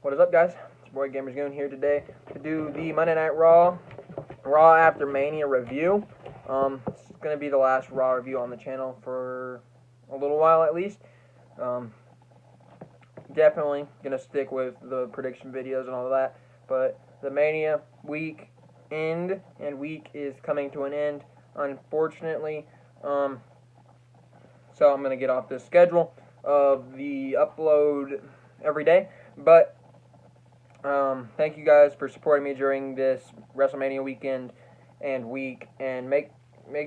What is up, guys? It's your boy Gamers Goon here today to do the Monday Night Raw After Mania review. It's going to be the last Raw review on the channel for a little while at least. Definitely going to stick with the prediction videos and all of that, but the Mania week is coming to an end, unfortunately. So I'm going to get off this schedule of the upload every day, but thank you guys for supporting me during this WrestleMania weekend and week, and make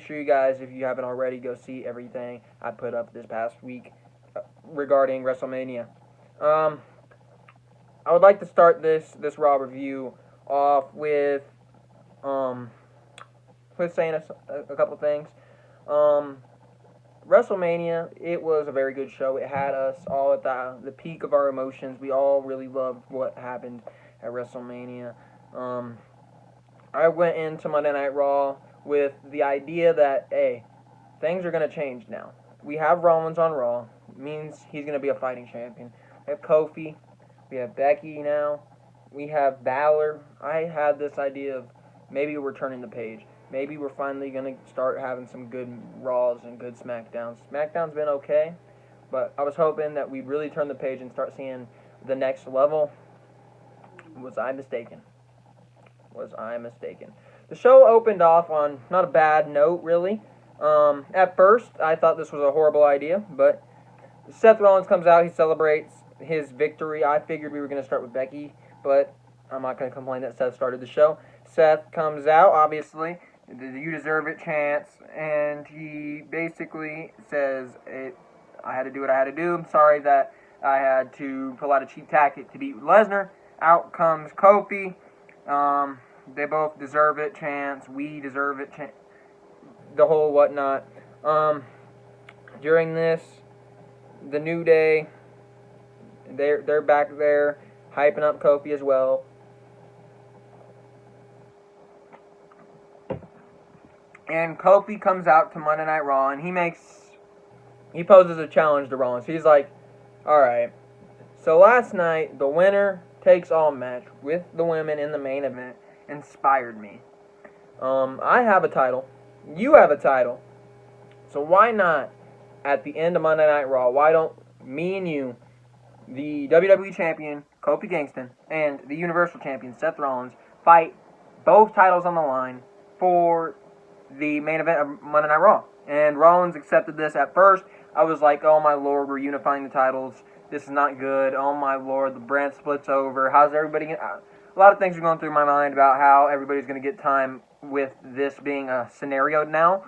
sure you guys, if you haven't already, go see everything I put up this past week regarding WrestleMania. I would like to start this Raw review off with saying a couple things. WrestleMania, it was a very good show. It had us all at the peak of our emotions. We all really loved what happened at WrestleMania. I went into Monday Night Raw with the idea that, hey, things are going to change now. We have Rollins on Raw. It means he's going to be a fighting champion. We have Kofi. We have Becky now. We have Balor. I had this idea of maybe we're turning the page. Maybe we're finally going to start having some good Raws and good SmackDowns. SmackDown's been okay, but I was hoping that we'd really turn the page and start seeing the next level. Was I mistaken? The show opened off on not a bad note, really. At first, I thought this was a horrible idea, but Seth Rollins comes out, he celebrates his victory. I figured we were going to start with Becky, but I'm not going to complain that Seth started the show. Seth comes out, obviously, the "You Deserve It" chants, and he basically says, I had to do what I had to do. I'm sorry that I had to pull out a cheap tactic to beat Lesnar. Out comes Kofi. They both deserve it chants. We deserve it chants. The whole whatnot. During this, the New Day, they're back there hyping up Kofi as well. And Kofi comes out to Monday Night Raw, and he poses a challenge to Rollins. He's like, all right, so last night, the winner takes all match with the women in the main event inspired me. I have a title. You have a title. So why not, at the end of Monday Night Raw, why don't me and you, the WWE Champion, Kofi Kingston, and the Universal Champion, Seth Rollins, fight both titles on the line for the main event of Monday Night Raw? And Rollins accepted this at first. I was like, oh my lord, we're unifying the titles. This is not good. Oh my lord, the brand splits over. How's everybody going to... A lot of things are going through my mind about how everybody's going to get time with this being a scenario now.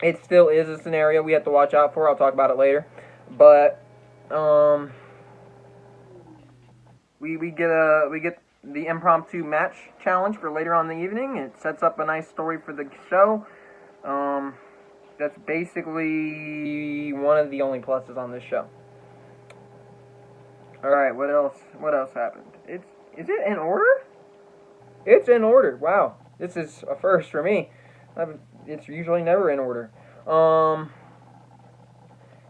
It still is a scenario we have to watch out for. I'll talk about it later. But we get the impromptu match challenge for later on in the evening. It sets up a nice story for the show. That's basically one of the only pluses on this show. All right, what else happened? Is it in order? It's in order. Wow, this is a first for me. It's usually never in order.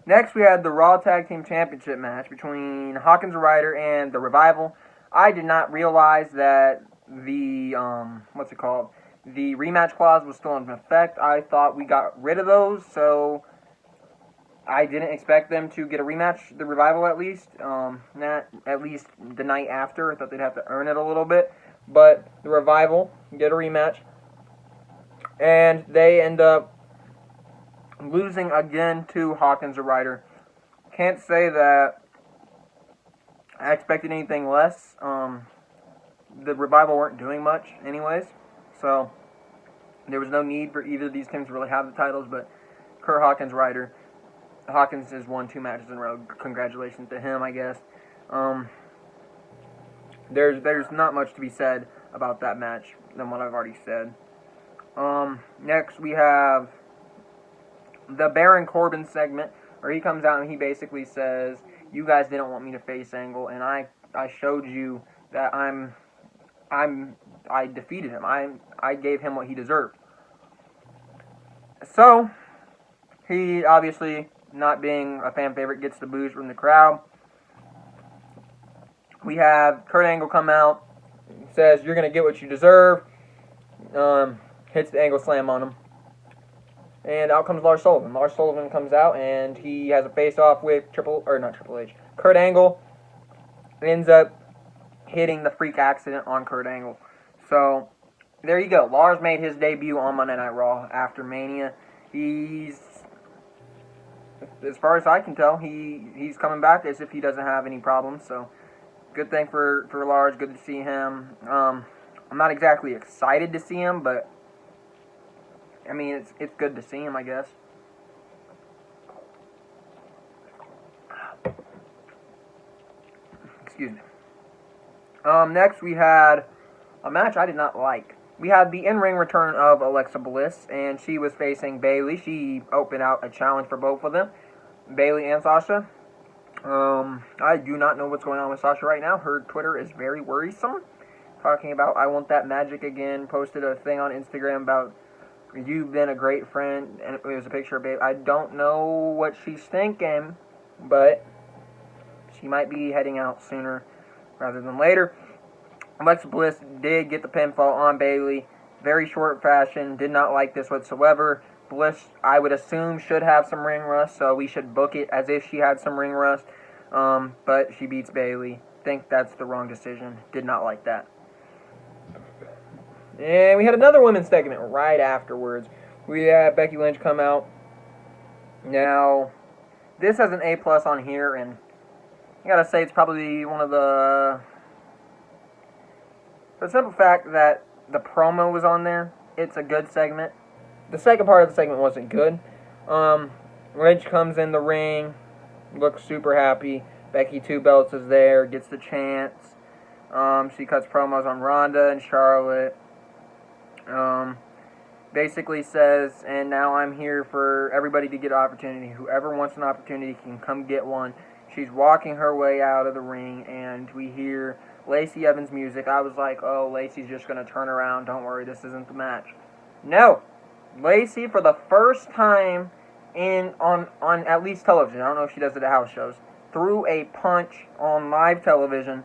Next, we had the Raw Tag Team Championship match between Hawkins and Ryder and the Revival. I did not realize that the the rematch clause was still in effect. I thought we got rid of those, so I didn't expect them to get a rematch, the Revival at least. Not at least the night after. I thought they'd have to earn it a little bit. But the Revival get a rematch, and they end up losing again to Hawkins and Ryder. Can't say that I expected anything less. The Revival weren't doing much anyways, so there was no need for either of these teams to really have the titles, but Kurt Hawkins-Ryder, Hawkins has won 2 matches in a row. Congratulations to him, I guess. There's not much to be said about that match than what I've already said. Next, we have the Baron Corbin segment, where he comes out and he basically says, you guys didn't want me to face Angle, and I showed you that I defeated him. I gave him what he deserved. So, he obviously, not being a fan favorite, gets the boos from the crowd. we have Kurt Angle come out, says, "You're going to get what you deserve." Hits the Angle Slam on him. And out comes Lars Sullivan. Lars Sullivan comes out, and he has a face-off with Kurt Angle. Ends up hitting the freak accident on Kurt Angle. So, there you go. Lars made his debut on Monday Night Raw after Mania. He's, as far as I can tell, he's coming back as if he doesn't have any problems. So, good thing for Lars. Good to see him. I'm not exactly excited to see him, but I mean, it's good to see him, I guess. Excuse me. Next we had a match I did not like. We had the in-ring return of Alexa Bliss, and she was facing Bayley. She opened out a challenge for both of them, Bayley and Sasha. I do not know what's going on with Sasha right now. Her Twitter is very worrisome. Talking about, "I want that magic again." Posted a thing on Instagram about, "You've been a great friend," and it was a picture of Bayley. I don't know what she's thinking, but she might be heading out sooner rather than later. Alexa Bliss did get the pinfall on Bayley. Very short fashion. Did not like this whatsoever. Bliss, I would assume, should have some ring rust, so we should book it as if she had some ring rust. But she beats Bayley. Think that's the wrong decision. Did not like that. And we had another women's segment right afterwards. We had Becky Lynch come out. Now, this has an A+ on here, and I gotta say it's probably one of the... For the simple fact that the promo was on there, it's a good segment. The second part of the segment wasn't good. Lynch comes in the ring, looks super happy. Becky Two Belts is there, gets the chance. She cuts promos on Ronda and Charlotte. Basically says, "And now I'm here for everybody to get an opportunity. Whoever wants an opportunity can come get one." She's walking her way out of the ring, and we hear Lacey Evans' music. I was like, "Oh, Lacey's just going to turn around. Don't worry, this isn't the match." No. Lacey, for the first time on at least television, I don't know if she does it at house shows, threw a punch on live television.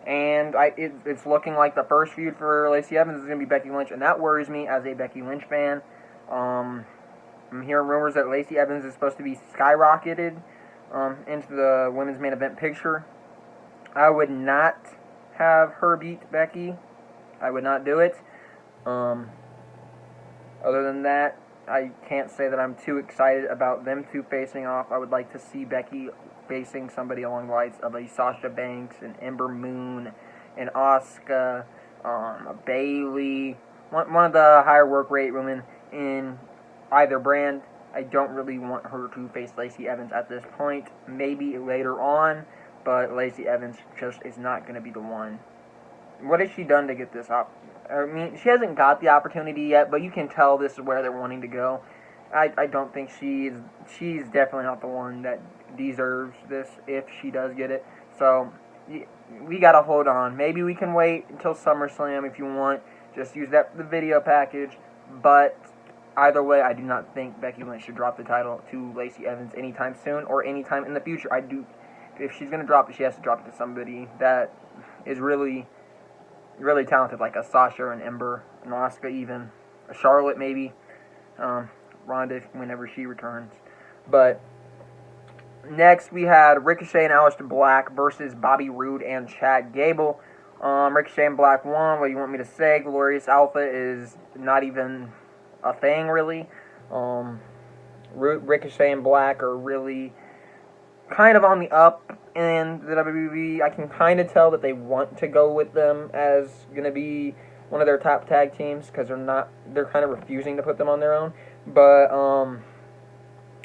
And it's looking like the first feud for Lacey Evans is going to be Becky Lynch, and that worries me as a Becky Lynch fan. I'm hearing rumors that Lacey Evans is supposed to be skyrocketed into the women's main event picture. I would not have her beat Becky. I would not do it. Other than that, I can't say that I'm too excited about them two facing off. I would like to see Becky facing somebody along the lines of a Sasha Banks, an Ember Moon, an Asuka, a Bayley, one of the higher work rate women in either brand. I don't really want her to face Lacey Evans at this point. Maybe later on, but Lacey Evans just is not going to be the one. What has she done to get this up? I mean, she hasn't got the opportunity yet, but you can tell this is where they're wanting to go. I don't think she's definitely not the one that deserves this if she does get it. So we gotta hold on. Maybe we can wait until SummerSlam if you want. Just use that for the video package. But either way, I do not think Becky Lynch should drop the title to Lacey Evans anytime soon or anytime in the future. If she's gonna drop it, she has to drop it to somebody that is really, really talented, like a Sasha, an Ember, an Asuka, even a Charlotte, maybe. Ronda whenever she returns. But next we had Ricochet and Aleister Black versus Bobby Roode and Chad Gable. Ricochet and Black won. What do you want me to say? Glorious Alpha is not even a thing, really. Ricochet and Black are really kind of on the up in the WWE. I can kind of tell that they want to go with them as going to be one of their top tag teams because they're kind of refusing to put them on their own. But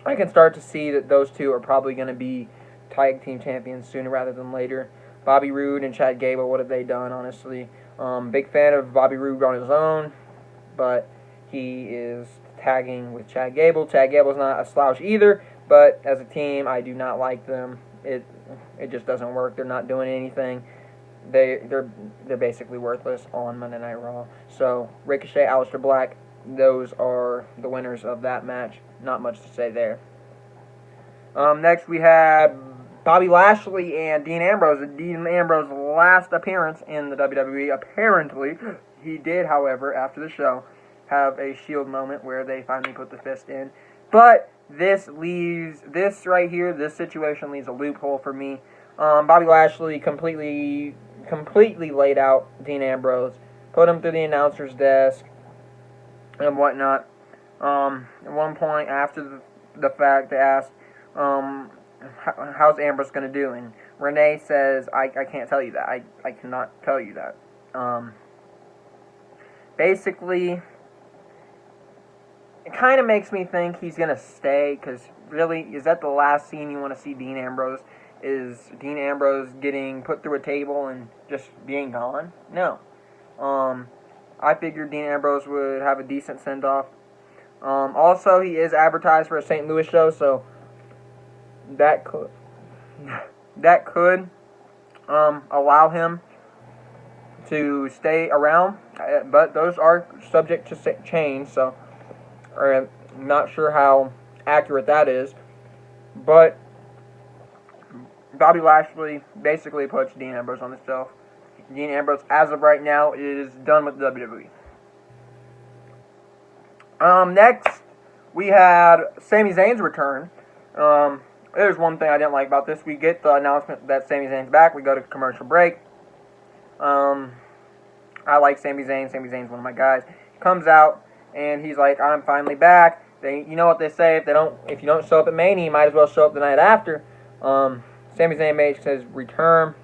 I can start to see that those two are probably going to be tag team champions sooner rather than later. Bobby Roode and Chad Gable, what have they done, honestly? Big fan of Bobby Roode on his own, but he is tagging with Chad Gable. Chad Gable's not a slouch either, but as a team, I do not like them. It just doesn't work. They're not doing anything. They're basically worthless on Monday Night Raw. So Ricochet, Aleister Black, those are the winners of that match. Not much to say there. Next we had Bobby Lashley and Dean Ambrose. Dean Ambrose's last appearance in the WWE. Apparently, he did, however, after the show, have a Shield moment where they finally put the fist in. But this right here, this situation leaves a loophole for me. Bobby Lashley completely laid out Dean Ambrose, put him through the announcer's desk and whatnot. At one point after the fact, they asked, how's Ambrose going to do? And Renee says, I can't tell you that. I cannot tell you that. Basically, it kind of makes me think he's going to stay, because really, is that the last scene you want to see Dean Ambrose? Is Dean Ambrose getting put through a table and just being gone? No. I figured Dean Ambrose would have a decent send-off. Also, he is advertised for a St. Louis show, so that could allow him to stay around, but those are subject to change, so I'm not sure how accurate that is. But Bobby Lashley basically puts Dean Ambrose on the shelf. Dean Ambrose, as of right now, is done with WWE. Next, we had Sami Zayn's return. There's one thing I didn't like about this. We get the announcement that Sami Zayn's back. We go to commercial break. I like Sami Zayn. Sami Zayn's one of my guys. He comes out, and he's like, I'm finally back. You know what they say, if you don't show up at Mania, you might as well show up the night after. Sami Zayn makes his return.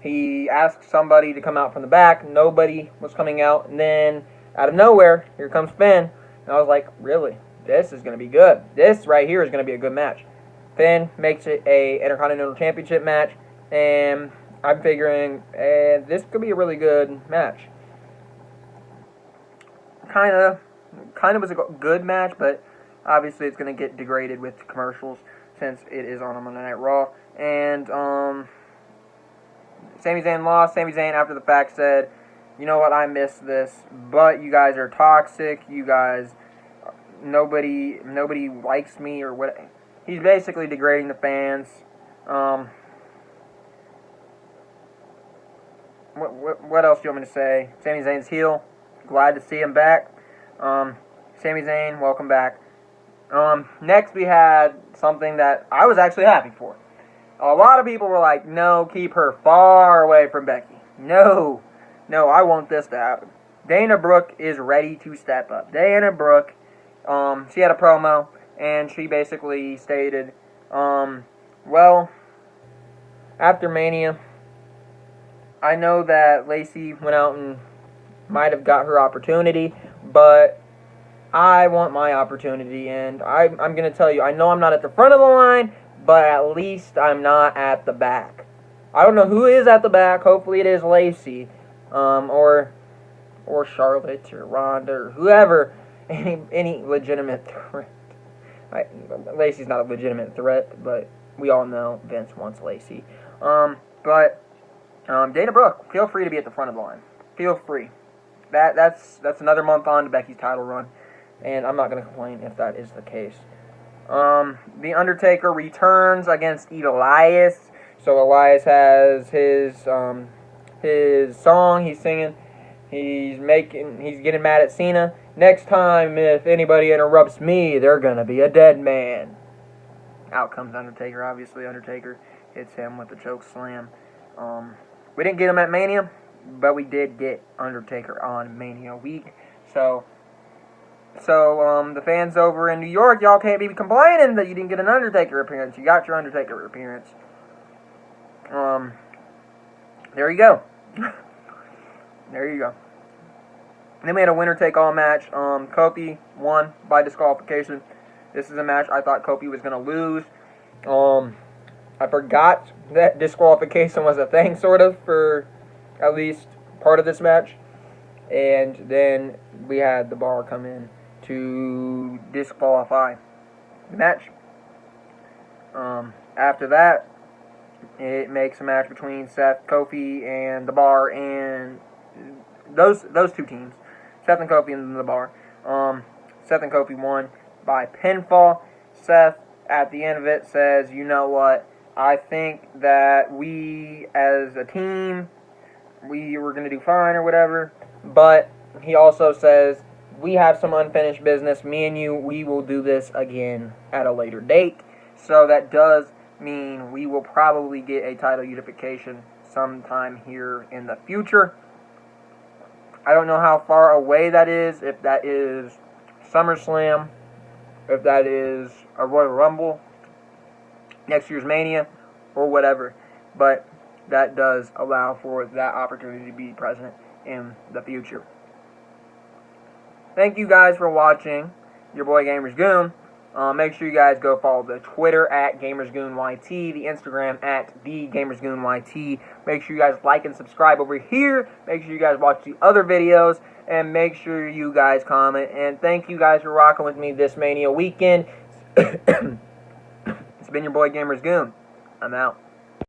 He asks somebody to come out from the back. Nobody was coming out. And then, out of nowhere, here comes Finn. And I was like, really? This is going to be good. This right here is going to be a good match. Finn makes it a Intercontinental Championship match. And I'm figuring this could be a really good match. Kind of was a good match, but obviously it's going to get degraded with commercials since it is on a Monday Night Raw. And Sami Zayn lost. Sami Zayn, after the fact, said, you know what, I missed this, but you guys are toxic. You guys, nobody likes me, or what. He's basically degrading the fans. What else do you want me to say? Sami Zayn's heel. Glad to see him back. Sami Zayn, welcome back. Next we had something that I was actually happy for. A lot of people were like, no, keep her far away from Becky. No, I want this to happen. Dana Brooke is ready to step up. Dana Brooke, she had a promo, and she basically stated, well, after Mania, I know that Lacey went out and might have got her opportunity, but I want my opportunity, and I'm going to tell you, I know I'm not at the front of the line, but at least I'm not at the back. I don't know who is at the back. Hopefully it is Lacey, or Charlotte, or Ronda, or whoever, any legitimate threat. Lacey's not a legitimate threat, but we all know Vince wants Lacey. But Dana Brooke, feel free to be at the front of the line. Feel free. That's another month on to Becky's title run, and I'm not going to complain if that is the case. The Undertaker returns against Elias. So Elias has his song he's singing. He's getting mad at Cena. Next time, if anybody interrupts me, they're gonna be a dead man. Out comes Undertaker. Obviously, Undertaker hits him with the choke slam. We didn't get him at Mania, but we did get Undertaker on Mania week. So the fans over in New York, y'all can't be complaining that you didn't get an Undertaker appearance. You got your Undertaker appearance. There you go. There you go. And then we had a winner-take-all match. Kofi won by disqualification. This is a match I thought Kofi was going to lose. I forgot that disqualification was a thing, sort of, for at least part of this match. And then we had the Bar come in to disqualify the match. After that, it makes a match between Seth, Kofi, and the Bar, and those two teams. Seth and Kofi and the Bar. Seth and Kofi won by pinfall. Seth, at the end of it, says, you know what, I think that we, as a team, we were going to do fine or whatever. But he also says, we have some unfinished business. Me and you, we will do this again at a later date. So that does mean we will probably get a title unification sometime here in the future. I don't know how far away that is, if that is SummerSlam, if that is a Royal Rumble, next year's Mania, or whatever. But that does allow for that opportunity to be present in the future. Thank you guys for watching. Your boy Gamers Goon. Make sure you guys go follow the Twitter at GamersGoonYT, the Instagram at TheGamersGoonYT. Make sure you guys like and subscribe over here. Make sure you guys watch the other videos. And make sure you guys comment. And thank you guys for rocking with me this Mania weekend. It's been your boy Gamers Goon. I'm out.